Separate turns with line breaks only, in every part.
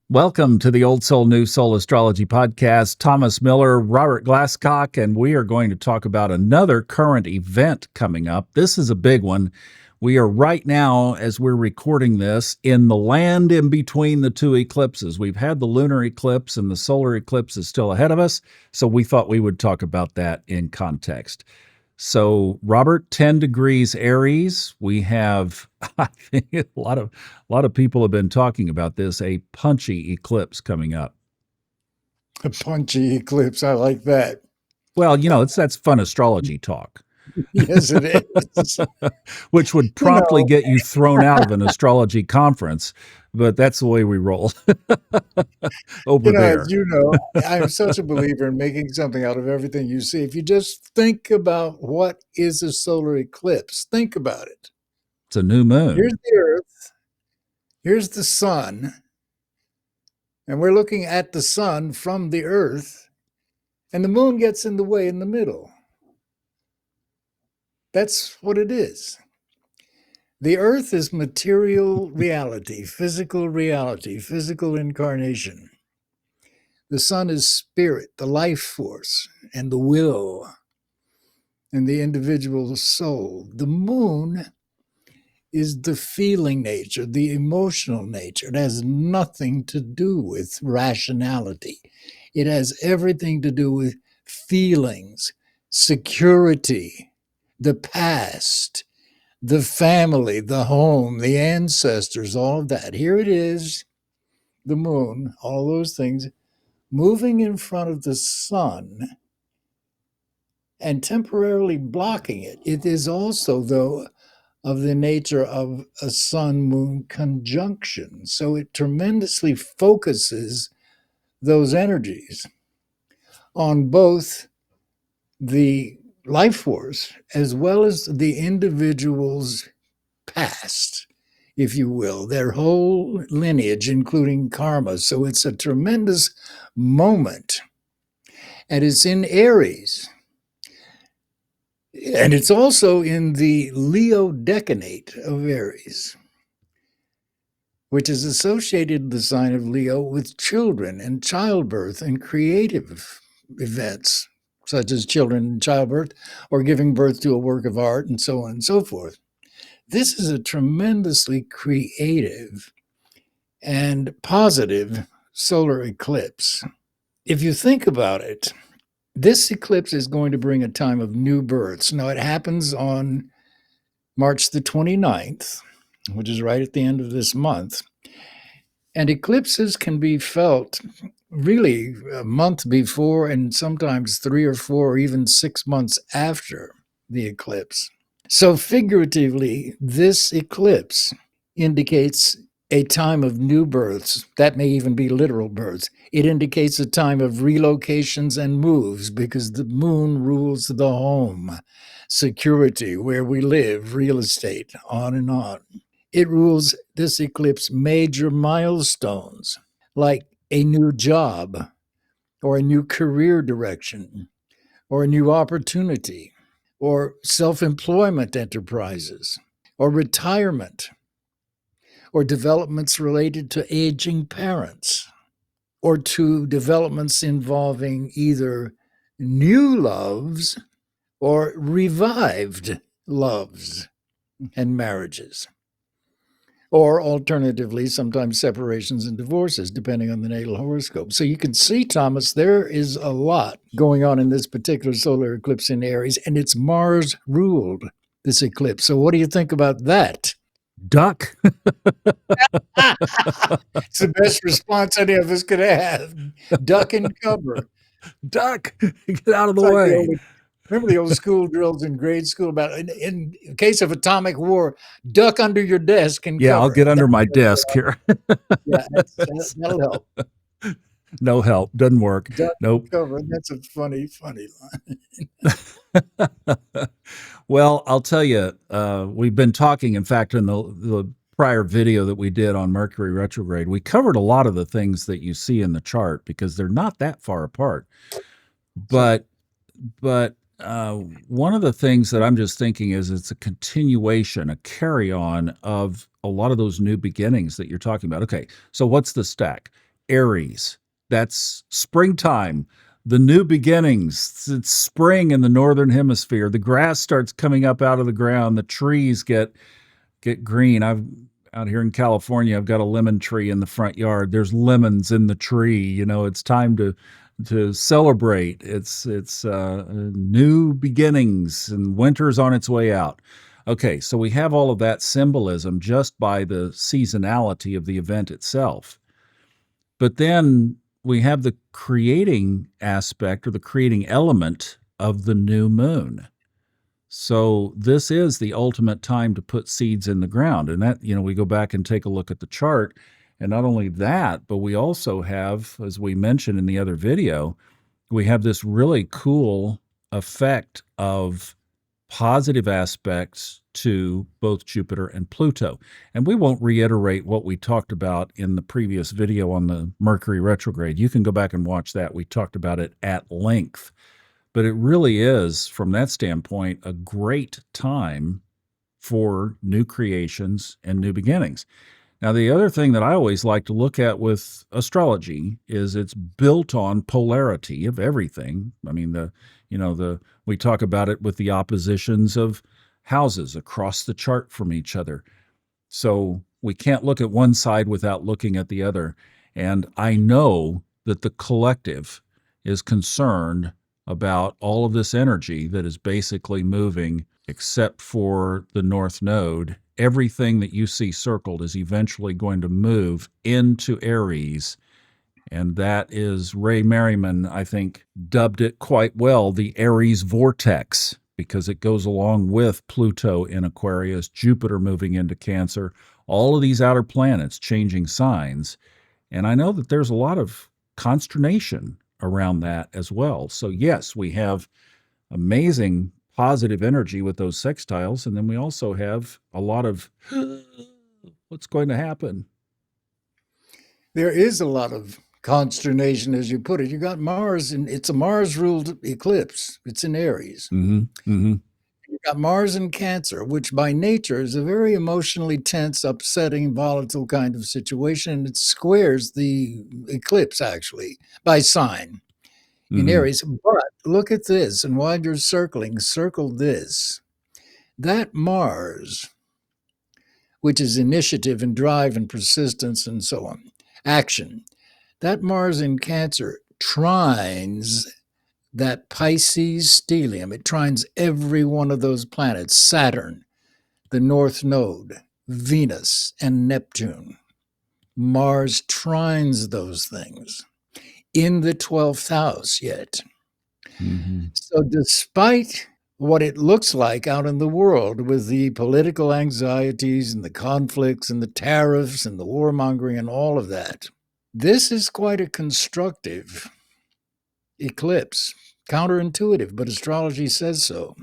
Welcome to the Old Soul, New Soul Astrology Podcast. Thomas Miller, Robert Glasscock, and we are going to talk about another current event coming up. This is a big one. We are right now, as we're recording this, in the land in between the two eclipses. We've had the lunar eclipse and the solar eclipse is still ahead of us, so we thought we would talk about that in context. So, Robert, 10 degrees Aries. We have, I think a lot of people have been talking about this, a punchy eclipse coming up.
A punchy eclipse. I like that.
Well, that's fun astrology talk,
Yes, it is.
which would
You
promptly
know,
get you thrown out of an astrology conference, but that's the way we roll over
as
there.
you know, I'm such a believer in making something out of everything you see. If you just think about what is a solar eclipse, think about it.
It's a new
Here's
moon.
the Earth, here's the sun, and we're looking at the sun from the Earth, and the moon gets in the way in the middle. That's what it is. The Earth is material reality, physical incarnation. The sun is spirit, the life force, and the will, and the individual soul. The moon is the feeling nature, the emotional nature. It has nothing to do with rationality. It has everything to do with feelings, security, the past, the family, the home, the ancestors, all of that. Here it is, the moon, all those things moving in front of the sun and temporarily blocking it. It is also, though, of the nature of a sun moon conjunction. So it tremendously focuses those energies on both the life force as well as the individual's past, if you will, their whole lineage, including karma. So it's a tremendous moment. And it's in Aries. And it's also in the Leo decanate of Aries, which is associated the sign of Leo with children and childbirth and creative events, such as children and childbirth or giving birth to a work of art and so on and so forth. This is a tremendously creative and positive solar eclipse. If you think about it, this eclipse is going to bring a time of new births. Now, it happens on March the 29th, which is right at the end of this month. And eclipses can be felt really a month before and sometimes 3 or 4 or even 6 months after the eclipse. So, figuratively, this eclipse indicates a time of new births. That may even be literal births. It indicates a time of relocations and moves because the moon rules the home, security, where we live, real estate, on and on. It rules this eclipse major milestones like a new job or a new career direction or a new opportunity or self-employment enterprises or retirement or developments related to aging parents or to developments involving either new loves or revived loves and marriages. Or alternatively, sometimes separations and divorces, depending on the natal horoscope. So you can see, Thomas, there is a lot going on in this particular solar eclipse in Aries, and it's Mars ruled, this eclipse. So what do you think about that?
Duck.
It's the best response any of us could have. Duck and cover.
Duck. Get out of the
It's like
way.
remember the old school drills in grade school about in case of atomic war, duck under your desk and
Yeah, I'll
cover.
get under my desk here.
Yeah, that'll help.
No help. Doesn't work.
Duck
Nope.
and cover. That's a funny line.
Well, I'll tell you, we've been talking, in fact, in the prior video that we did on Mercury retrograde, we covered a lot of the things that you see in the chart because they're not that far apart. But one of the things that I'm just thinking is it's a continuation, a carry on of a lot of those new beginnings that you're talking about. Okay, so what's the stack? Aries. That's springtime, the new beginnings. It's spring in the northern hemisphere. The grass starts coming up out of the ground. The trees get green. I've out here in California, I've got a lemon tree in the front yard. There's lemons in the tree. It's time to celebrate. It's new beginnings, and winter's on its way out. Okay, so we have all of that symbolism just by the seasonality of the event itself. But then we have the creating aspect or the creating element of the new moon. So this is the ultimate time to put seeds in the ground. And that, we go back and take a look at the chart. And not only that, but we also have, as we mentioned in the other video, we have this really cool effect of positive aspects to both Jupiter and Pluto. And we won't reiterate what we talked about in the previous video on the Mercury retrograde. You can go back and watch that. We talked about it at length. But it really is, from that standpoint, a great time for new creations and new beginnings. Now, the other thing that I always like to look at with astrology is it's built on polarity of everything. I mean, we talk about it with the oppositions of houses across the chart from each other. So we can't look at one side without looking at the other. And I know that the collective is concerned about all of this energy that is basically moving, except for the North Node. Everything that you see circled is eventually going to move into Aries. And that is Ray Merriman, I think, dubbed it quite well the Aries vortex, because it goes along with Pluto in Aquarius, Jupiter moving into Cancer, all of these outer planets changing signs. And I know that there's a lot of consternation around that as well. So yes, we have amazing positive energy with those sextiles, and then we also have a lot of what's going to happen.
There is a lot of consternation, as you put it. You got Mars, and it's a Mars-ruled eclipse. It's in Aries. You got Mars in Cancer, which by nature is a very emotionally tense, upsetting, volatile kind of situation. And it squares the eclipse, actually, by sign in Aries. But look at this. And while you're circling, circle this. That Mars, which is initiative and drive and persistence and so on, action, that Mars in Cancer trines that Pisces stellium. It trines every one of those planets: Saturn, the North Node, Venus, and Neptune. Mars trines those things in the 12th house yet. So despite what it looks like out in the world with the political anxieties and the conflicts and the tariffs and the warmongering and all of that, this is quite a constructive eclipse. Counterintuitive, but astrology says so.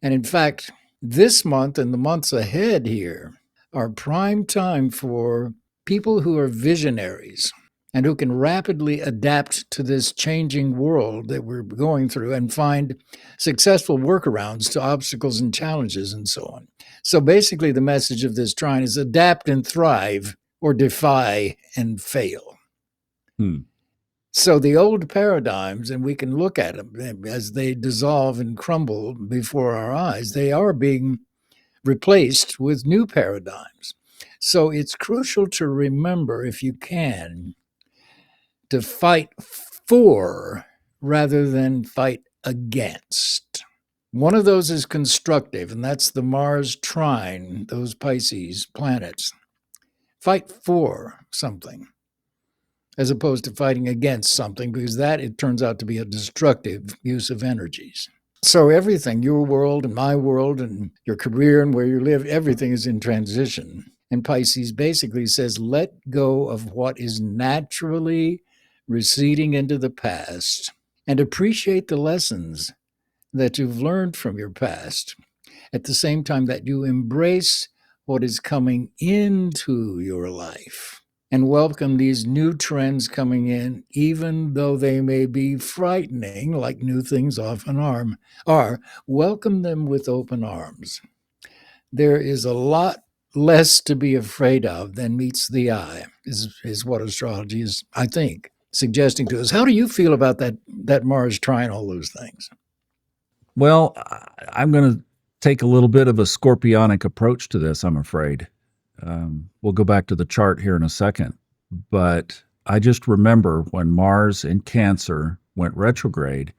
And in fact, this month and the months ahead here are prime time for people who are visionaries and who can rapidly adapt to this changing world that we're going through and find successful workarounds to obstacles and challenges and so on. So basically, the message of this trine is adapt and thrive, or defy and fail. So the old paradigms, and we can look at them as they dissolve and crumble before our eyes, they are being replaced with new paradigms. So it's crucial to remember, if you can, to fight for rather than fight against. One of those is constructive, and that's the Mars trine, those Pisces planets. Fight for something, as opposed to fighting against something, because that, it turns out to be a destructive use of energies. So everything, your world and my world and your career and where you live, everything is in transition. And Pisces basically says, let go of what is naturally receding into the past and appreciate the lessons that you've learned from your past, at the same time that you embrace what is coming into your life and welcome these new trends coming in, even though they may be frightening, like new things often are. Welcome them with open arms. There is a lot less to be afraid of than meets the eye, is what astrology is, I think, suggesting to us. How do you feel about that Mars trine all those things?
Well, I'm going to take a little bit of a scorpionic approach to this, I'm afraid. We'll go back to the chart here in a second. But I just remember when Mars in Cancer went retrograde,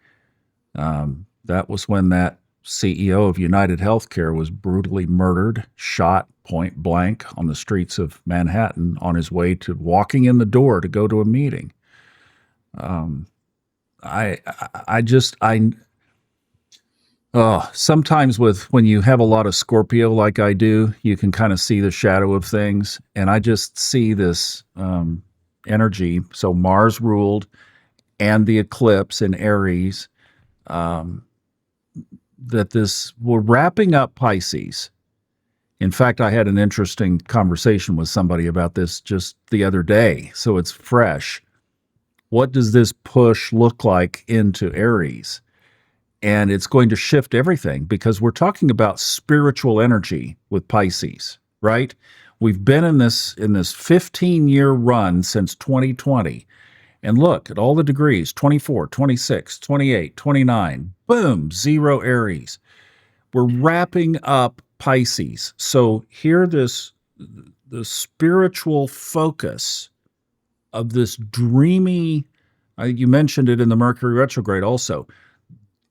that was when that CEO of United Healthcare was brutally murdered, shot point blank on the streets of Manhattan on his way to walking in the door to go to a meeting. Um, I just, sometimes when you have a lot of Scorpio like I do, you can kind of see the shadow of things. And I just see this energy. So Mars ruled and the eclipse in Aries, um, that we're wrapping up Pisces. In fact, I had an interesting conversation with somebody about this just the other day. So it's fresh. What does this push look like into Aries? And it's going to shift everything because we're talking about spiritual energy with Pisces, right? We've been in this 15-year run since 2020. And look at all the degrees, 24, 26, 28, 29. Boom, 0 Aries. We're wrapping up Pisces. So here the spiritual focus of this dreamy, you mentioned it in the Mercury retrograde also.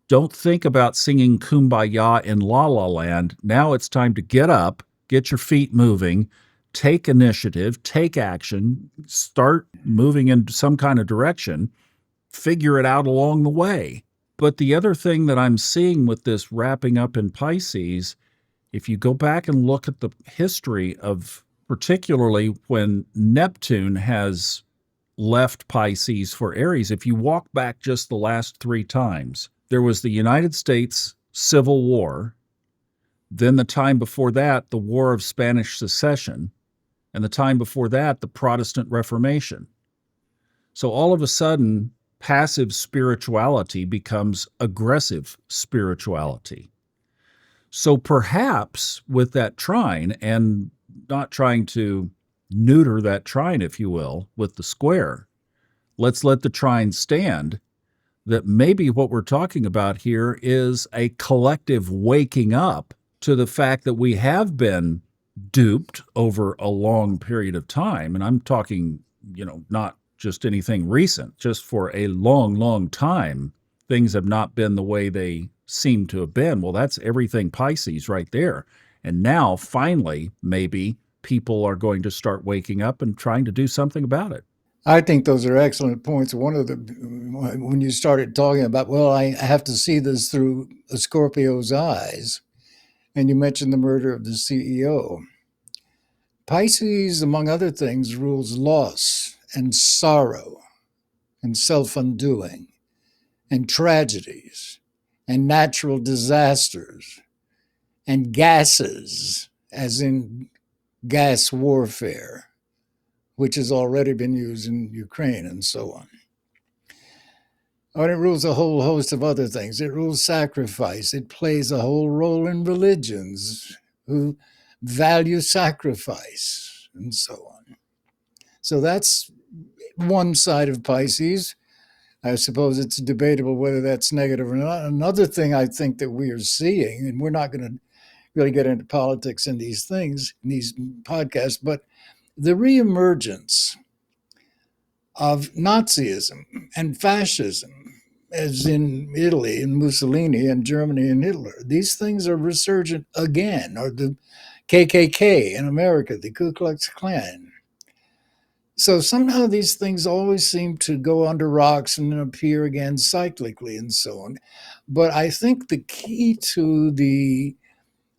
Don't think about singing Kumbaya in La La Land. Now it's time to get up, get your feet moving, take initiative, take action, start moving in some kind of direction, figure it out along the way. But the other thing that I'm seeing with this wrapping up in Pisces, if you go back and look at the history of particularly when Neptune has left Pisces for Aries, if you walk back just the last 3 times, there was the United States Civil War, then the time before that, the War of Spanish Succession, and the time before that, the Protestant Reformation. So all of a sudden, passive spirituality becomes aggressive spirituality. So perhaps with that trine, and not trying to neuter that trine, if you will, with the square, let's let the trine stand, that maybe what we're talking about here is a collective waking up to the fact that we have been duped over a long period of time. And I'm talking, not just anything recent, just for a long, long time, things have not been the way they seem to have been. Well, that's everything Pisces right there. And now, finally, maybe people are going to start waking up and trying to do something about it.
I think those are excellent points. When you started talking about, well, I have to see this through a Scorpio's eyes, and you mentioned the murder of the CEO. Pisces, among other things, rules loss and sorrow and self undoing and tragedies and natural disasters and gases, as in gas warfare, which has already been used in Ukraine and so on. And it rules a whole host of other things. It rules sacrifice. It plays a whole role in religions who value sacrifice and so on. So that's one side of Pisces. I suppose it's debatable whether that's negative or not. Another thing I think that we are seeing, and we're not going to really get into politics in these things, in these podcasts, but the reemergence of Nazism and fascism, as in Italy and Mussolini and Germany and Hitler. These things are resurgent again, or the KKK in America, the Ku Klux Klan. So somehow these things always seem to go under rocks and then appear again cyclically and so on. But I think the key to the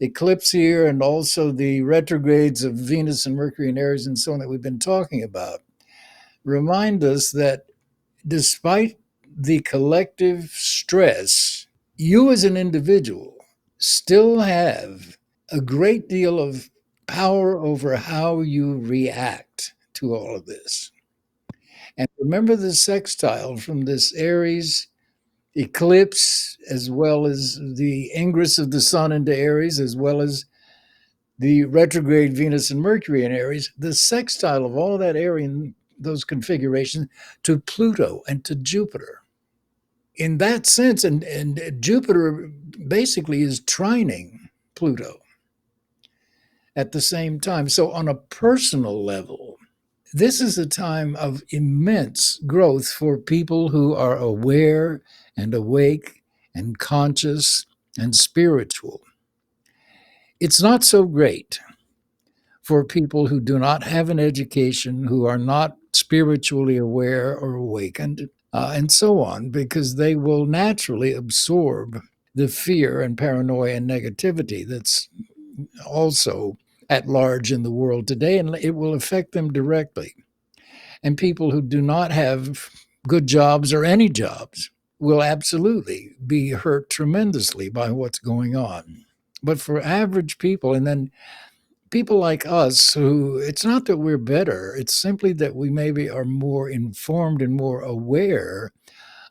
eclipse here and also the retrogrades of Venus and Mercury and Aries and so on that we've been talking about remind us that despite the collective stress, you as an individual still have a great deal of power over how you react to all of this. And remember the sextile from this Aries eclipse, as well as the ingress of the sun into Aries, as well as the retrograde Venus and Mercury in Aries, the sextile of all that area, those configurations, to Pluto and to Jupiter. In that sense, and Jupiter basically is trining Pluto at the same time. So, on a personal level, this is a time of immense growth for people who are aware and awake and conscious and spiritual. It's not so great for people who do not have an education, who are not spiritually aware or awakened, and so on, because they will naturally absorb the fear and paranoia and negativity that's also at large in the world today, and it will affect them directly. And people who do not have good jobs or any jobs will absolutely be hurt tremendously by what's going on. But for average people, and then people like us who, it's not that we're better, it's simply that we maybe are more informed and more aware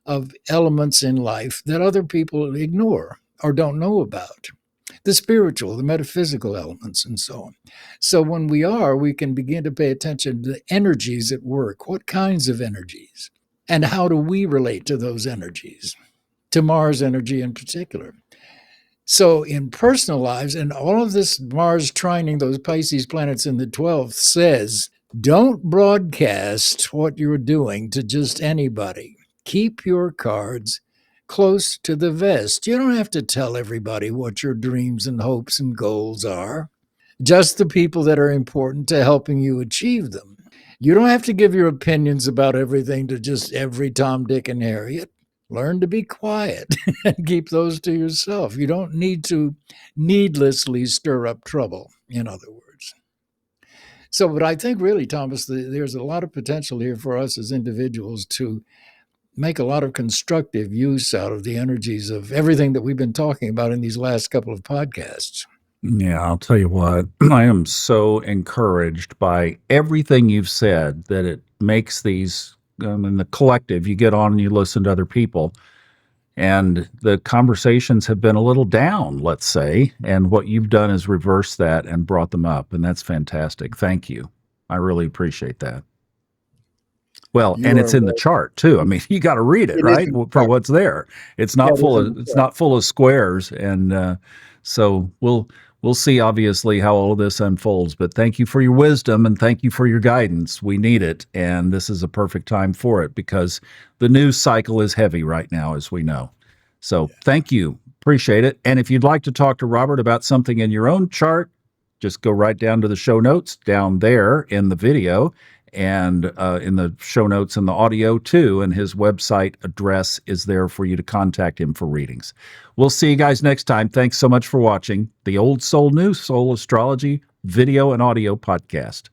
of elements in life that other people ignore or don't know about, the spiritual, the metaphysical elements, and so on. So when we are, we can begin to pay attention to the energies at work. What kinds of energies? And how do we relate to those energies? To Mars energy in particular. So in personal lives, and all of this Mars trining those Pisces planets in the 12th says, don't broadcast what you're doing to just anybody. Keep your cards close to the vest. You don't have to tell everybody what your dreams and hopes and goals are, just the people that are important to helping you achieve them. You don't have to give your opinions about everything to just every Tom, Dick, and Harriet. Learn to be quiet and keep those to yourself. You don't need to needlessly stir up trouble, in other words. So, but I think really, Thomas, there's a lot of potential here for us as individuals to make a lot of constructive use out of the energies of everything that we've been talking about in these last couple of podcasts.
Yeah, I'll tell you what, I am so encouraged by everything you've said that it makes these, in the collective, you get on and you listen to other people, and the conversations have been a little down, let's say. And what you've done is reverse that and brought them up. And that's fantastic. Thank you. I really appreciate that. Well,
You
and
are
it's in the
welcome.
chart too. I mean, you got to read it,
It is
right?
in the
For
chart.
what's there. It's
That
not
is
full
in
of
the
it's
chart.
not full of squares, and so we'll see obviously how all of this unfolds. But thank you for your wisdom and thank you for your guidance. We need it, and this is a perfect time for it because the news cycle is heavy right now, as we know. So thank you, appreciate it. And if you'd like to talk to Robert about something in your own chart, just go right down to the show notes down there in the video and in the show notes and the audio too. And his website address is there for you to contact him for readings. We'll see you guys next time. Thanks so much for watching the Old Soul New Soul Astrology video and audio podcast.